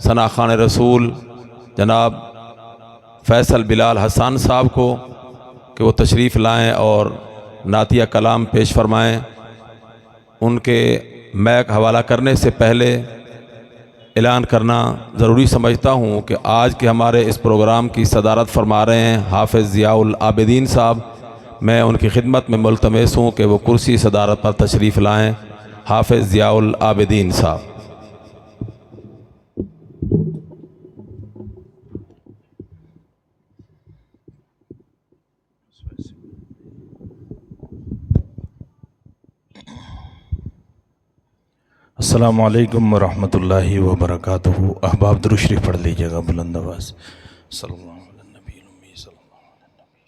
सना खान रसूल जनाब फैसल बिलाल हसन साहब को कि वो तशरीफ़ लाएं और नातिया कलाम पेश फरमाएं। उनके मैक हवाला करने से पहले ऐलान करना ज़रूरी समझता हूँ कि आज के हमारे इस प्रोग्राम की सदारत फरमा रहे हैं हाफ़िज़ ज़ियाउल आबिदीन साहब। मैं उनकी खिदमत में मुल्तमस हूँ कि वो कुर्सी सदारत पर तशरीफ़ लाएँ। हाफ़िज़ ज़ियाउल आबिदीन साहब। अस्सलामु अलैकुम वरहमतुल्लाहि वबरकातुहू। अहबाब दुरूद शरीफ पढ़ लीजिएगा बुलंद आवाज़। सल्लल्लाहु अलैहि नबी उम्मी सल्लल्लाहु अलैहि नबी।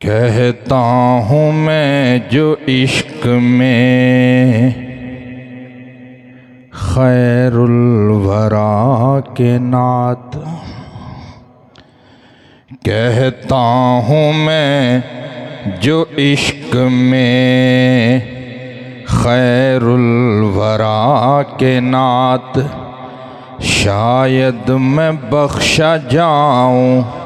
कहता हूँ मैं जो इश्क में खैरुल वरा के नात। कहता हूँ मैं जो इश्क में खैरुल वरा के नात। शायद मैं बख्शा जाऊँ,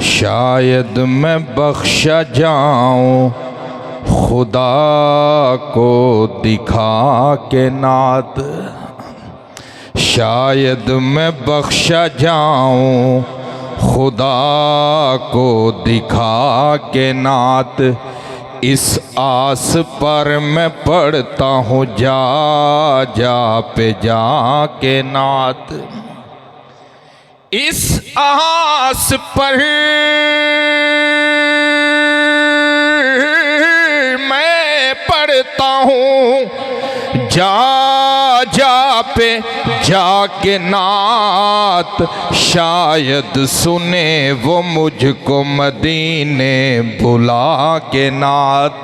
शायद मैं बख्शा जाऊँ खुदा को दिखा के नात। शायद मैं बख्शा जाऊँ खुदा को दिखा के नात। इस आस पर मैं पढ़ता हूँ जा जा पे जा के नात। इस आस पर मैं पढ़ता हूँ जा जा पे जाके नात। शायद सुने वो मुझको मदीने बुला के नात।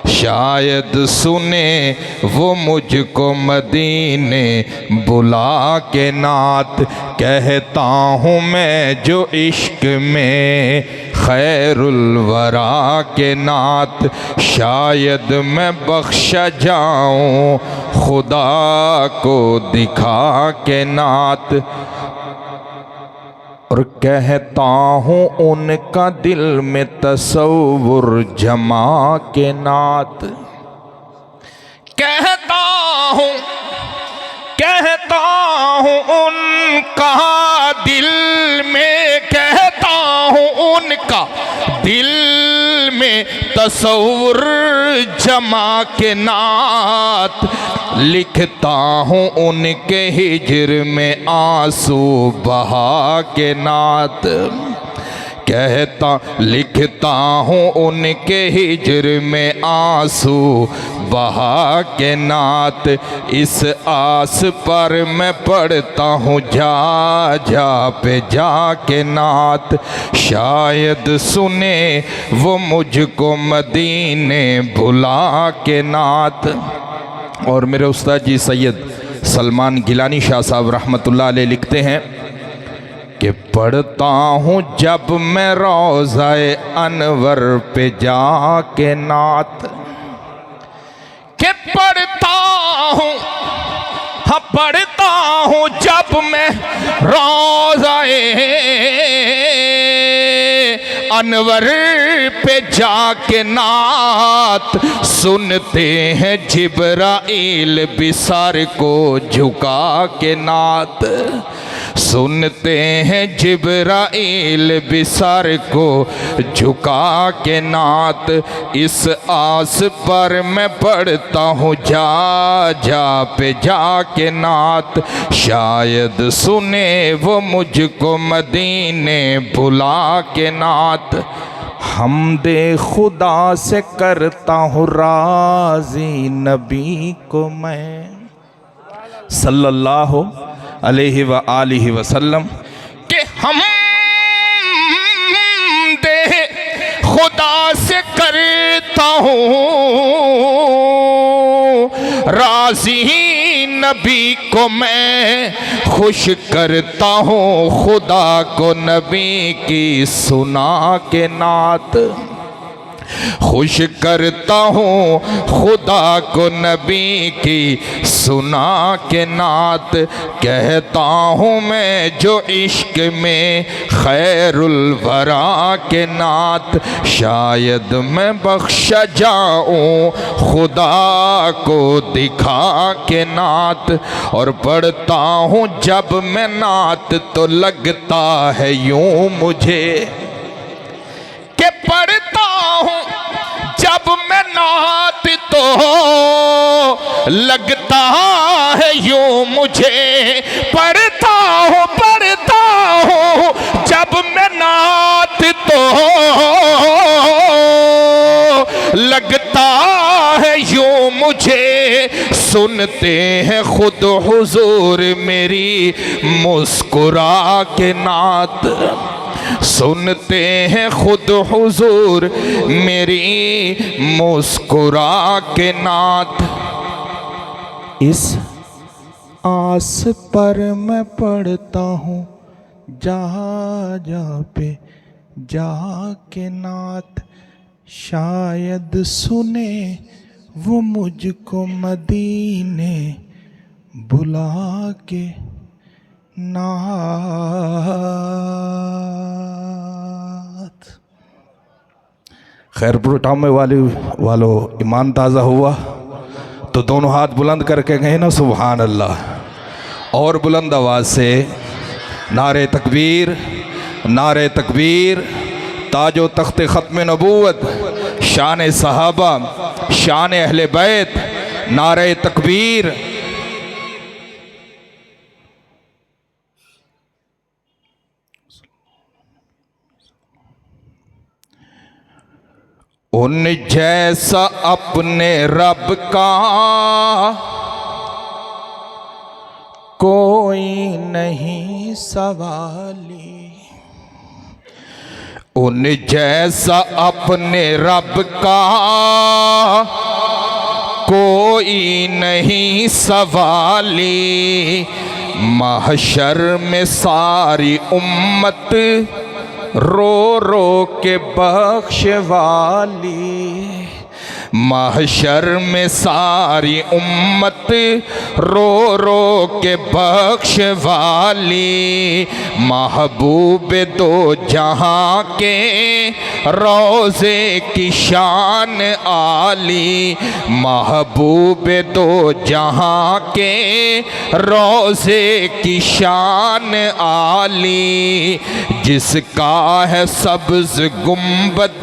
शायद सुने वो मुझको मदीने बुला के नात। कहता हूँ मैं जो इश्क में खैरुल वरा के नात। शायद मैं बख्शा जाऊँ खुदा को दिखा के नात। और कहता हूँ उनका दिल में तसव्वुर जमा के नात। कहता हूँ उनका दिल में, कहता हूँ उनका दिल में तसव्वुर जमा के नात। लिखता हूँ उनके हिज्र में आंसू बहा के नात। लिखता हूँ उनके हिज्र में आंसू बहा के नात। इस आस पर मैं पढ़ता हूँ जा जा पे जा के नात। शायद सुने वो मुझको मदीने बुला के नात। और मेरे उस्ताद जी सैयद सलमान गिलानी शाह साहब रहमतुल्लाह अलैह लिखते हैं कि पढ़ता हूँ जब मैं रोज़ाए अनवर पे जाके नात। के पढ़ता हूँ जब मैं रोज़ाए अनवर पे जाके नात। सुनते हैं जिब्राइल भी सर को झुका के नात। सुनते हैं जिब्राइल भी सर को झुका के नात। इस आस पर मैं पढ़ता हूँ जा जा पे जा के नात। शायद सुने वो मुझको मदीने बुला के नात। हमदे खुदा से करता हूँ राज़ी नबी को मैं सल्लल्लाहु अलैहि व आलिहि वसल्लम के हम दे खुदा से करता हूँ गाजी नबी को मैं खुश करता हूँ, खुदा को नबी की सुना के नात खुश करता हूँ, खुदा को नबी की सुना के नात। कहता हूँ मैं जो इश्क में खैरुल वरा के नात, शायद मैं बख्शा जाऊँ खुदा को दिखा के नात। और पढ़ता हूँ जब मैं नात तो लगता है यूं मुझे कि पढ़ता हूँ जब मैं नात तो लगता है यूं मुझे। पढ़ता हूँ जब मैं नात तो लगता है यूं मुझे। सुनते हैं खुद हुजूर मेरी मुस्कुरा के नात, सुनते हैं खुद हुजूर मेरी मुस्कुरा के नात। इस आस पर मैं पढ़ता हूँ जहाँ जहाँ पे जा के नात, शायद सुने वो मुझको मदीने बुला के नात। खैरपुर टाउन में वालों ईमान ताज़ा हुआ तो दोनों हाथ बुलंद करके गए ना सुभान अल्लाह। और बुलंद आवाज़ से नारे तकबीर, नारे तकबीर। ताजो तख्ते ख़त्म नबूवत, शान सहाबा, शान अहले बैत, नारे तकबीर। उन जैसा अपने रब का कोई नहीं सवाली, उन जैसा अपने रब का कोई नहीं सवाली। महशर में सारी उम्मत रो रो के बख्शवाली, महशर में सारी उम्मत रो रो के बख्शवाली। महबूब दो जहां के रोज़े की शान आली, महबूब दो जहां के रोज़े की शान आली। जिसका है सब्ज़ गुंबद,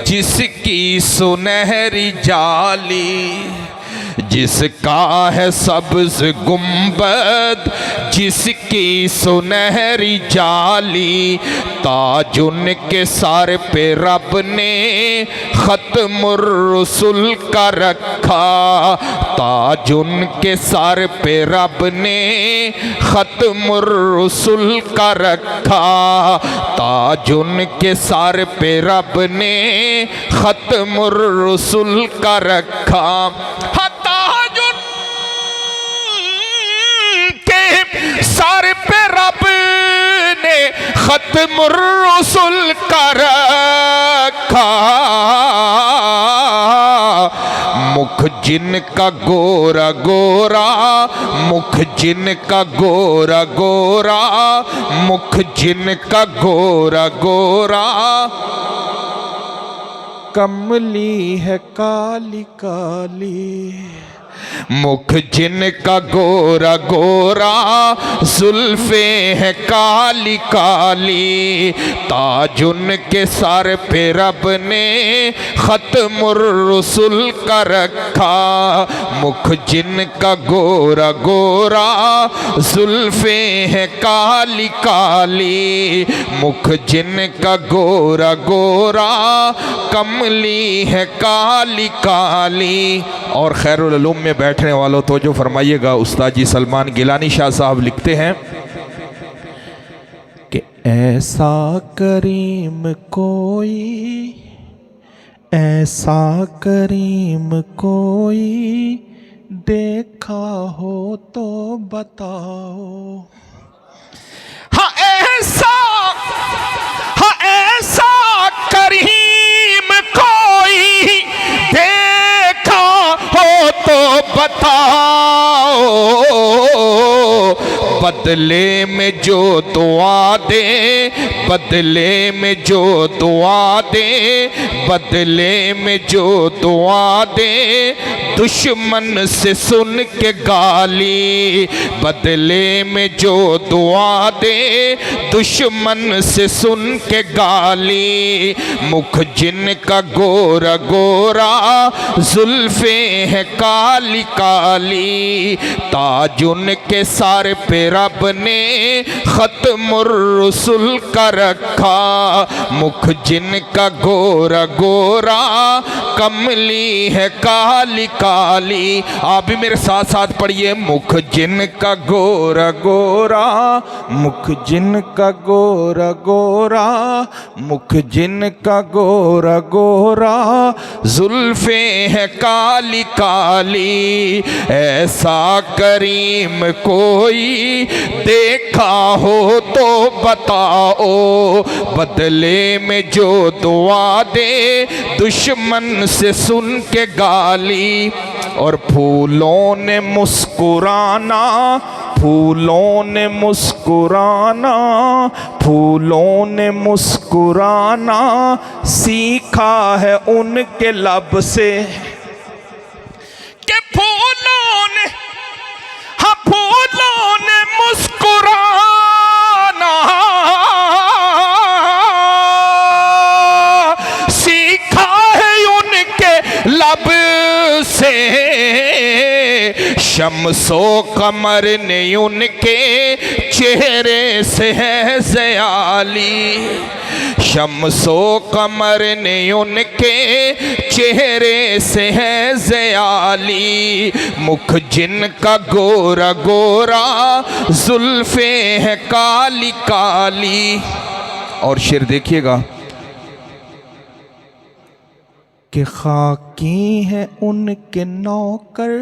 जिसकी सुनहरी जाली, जिसका है सब्ज़ गुंबद, जिसकी सुनहरी जाली। ताज उनके सर पे रब ने ख़त्मुर रसूल का रखा, ताज उनके सर पे रब ने ख़त्मुर रसूल का रखा, ताज उनके सर पे रब ने ख़त्मुर रसूल का रखा। सर पे रब ने ख़त्मुर रसूल का रखा। मुख जिनका गोरा गोरा, मुख जिनका गोरा गोरा, मुख जिनका गोरा गोरा, कमली है काली काली। मुख जिनका गोरा गोरा, जुल्फे है काली काली। ताज उनके सर पे रब ने ख़त्मुर रसूल का रखा। मुख जिनका गोरा गोरा, जुल्फे है काली काली। मुख जिनका गोरा गोरा, कमली है काली काली। और खैरुल उलूम में बैठने वालों तो जो फरमाइएगा, उस्ताद जी सलमान गिलानी शाह साहब लिखते हैं कि ऐसा करीम कोई, ऐसा करीम कोई देखा हो तो बताओ। हाँ ऐसा करीम कोई देखा हो तो बताओ, बदले में जो दुआ दे, बदले में जो दुआ दे, बदले में जो दुआ दे, दुश्मन से सुन के गाली, बदले में जो दुआ दे, दुश्मन से सुन के गाली। मुख जिनका गोरा गोरा, जुल्फे हैं काली काली, ताज उनके सर पे रब ने खत्मुर रसूल का रखा। मुख जिनका गोरा गोरा, कमली है काली काली। आप भी मेरे साथ साथ पढ़िए, मुख जिनका गोरा गोरा, मुख जिनका गोरा गोरा, मुख जिनका गोरा गोरा, जुल्फे हैं काली काली। ऐसा करीम कोई देखा हो तो बताओ, बदले में जो दुआ दे, दुश्मन से सुन के गाली। और फूलों ने मुस्कुराना, फूलों ने मुस्कुराना, फूलों ने मुस्कुराना सीखा है उनके लब से। के फूलों ने, हाँ फूलों ने मुस्कुराना सीखा है उनके लब से। शम्सो कमर ने उनके चेहरे से है ज़याली, शम्सो कमर ने उनके चेहरे से है ज़याली। मुख जिनका गोरा गोरा, जुल्फे हैं काली काली। और शेर देखिएगा कि खाकी हैं उनके नौकर,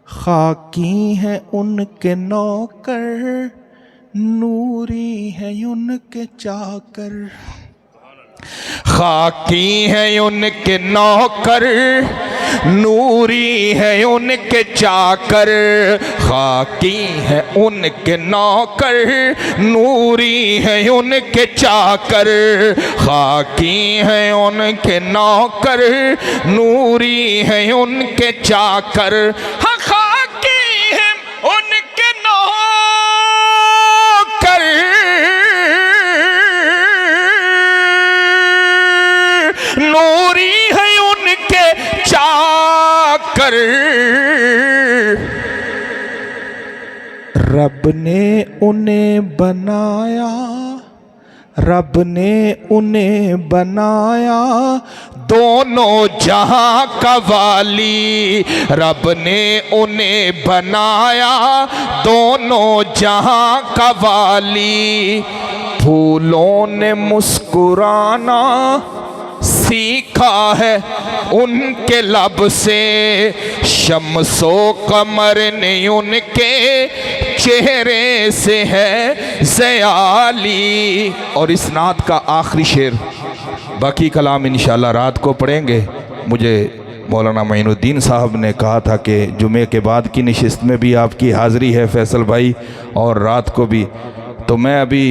खाकी हैं उनके नौकर, नूरी है उनके चाकर। खाकी है उनके नौकर, नूरी है उनके चाकर। खाकी है उनके नौकर, नूरी है उनके चाकर। खाकी है उनके नौकर, नूरी है उनके चाकर। हाँ खाकी है उनके नौकर, नूरी है उनके चाकर। रब ने उन्हें बनाया, रब ने उन्हें बनाया दोनों जहां का वाली। रब ने उन्हें बनाया दोनों जहां का वाली। फूलों ने मुस्कुराना सीखा है उनके लब से। शम्सो कमर ने उनके चेहरे से है ज़याली। और इस नात का आखिरी शेर, बाकी कलाम इंशाल्लाह रात को पढ़ेंगे। मुझे मौलाना मोइनुद्दीन साहब ने कहा था कि जुमे के बाद की नशिस्त में भी आपकी हाज़िरी है फैसल भाई, और रात को भी। तो मैं अभी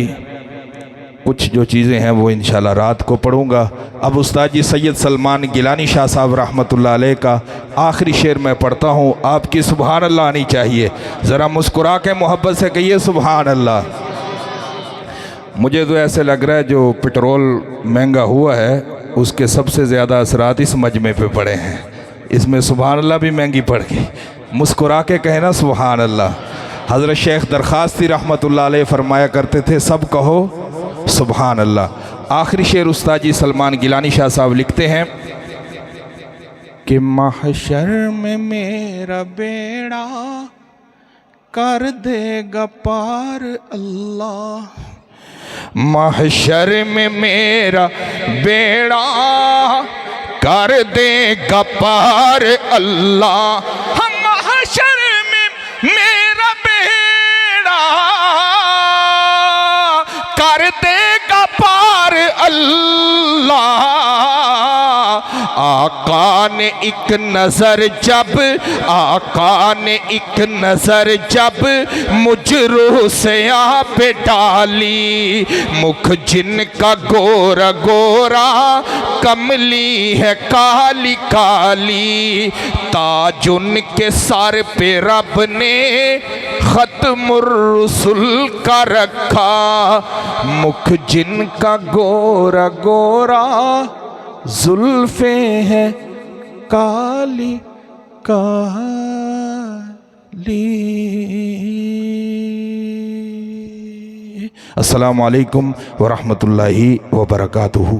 कुछ जो चीज़ें हैं वो इंशाल्लाह रात को पढ़ूँगा। अब उस्ताद जी सैयद सलमान गिलानी शाह साहब रहमतुल्लाह अलैह का आखिरी शेर मैं पढ़ता हूँ। आपकी सुभान अल्लाह आनी चाहिए। ज़रा मुस्कुरा के मोहब्बत से कहिए सुभान अल्लाह। मुझे तो ऐसे लग रहा है जो पेट्रोल महंगा हुआ है उसके सबसे ज़्यादा असरात इस मजमे पे पड़े हैं। इसमें सुभान अल्लाह भी महंगी पड़ गई। मुस्कुरा के कहना सुभान अल्लाह। हज़रत शेख दरखास्ती रहमतुल्लाह अलैह फरमाया करते थे, सब कहो सुभान अल्लाह। आखिरी शेर उस्ताद जी सलमान गिलानी शाह साहब लिखते हैं कि महशर में मेरा बेड़ा कर देगा पार अल्लाह। महशर में मेरा बेड़ा कर देगा पार अल्लाह हम महशर में मेरा बेड़ा कर देगा पार अल्लाह। आका ने एक नजर जब आका ने एक नजर जब मुझ रूह से आप पे डाली, मुख जिनका गोरा गोरा कमली है काली काली, ताज उनके सर पे रब ने खत्मुर रसूल का रखा, मुख जिनका गोरा गोरा जुल्फे हैं काली काली। अस्सलामु अलैकुम व रहमतुल्लाहि व बरकातुहू।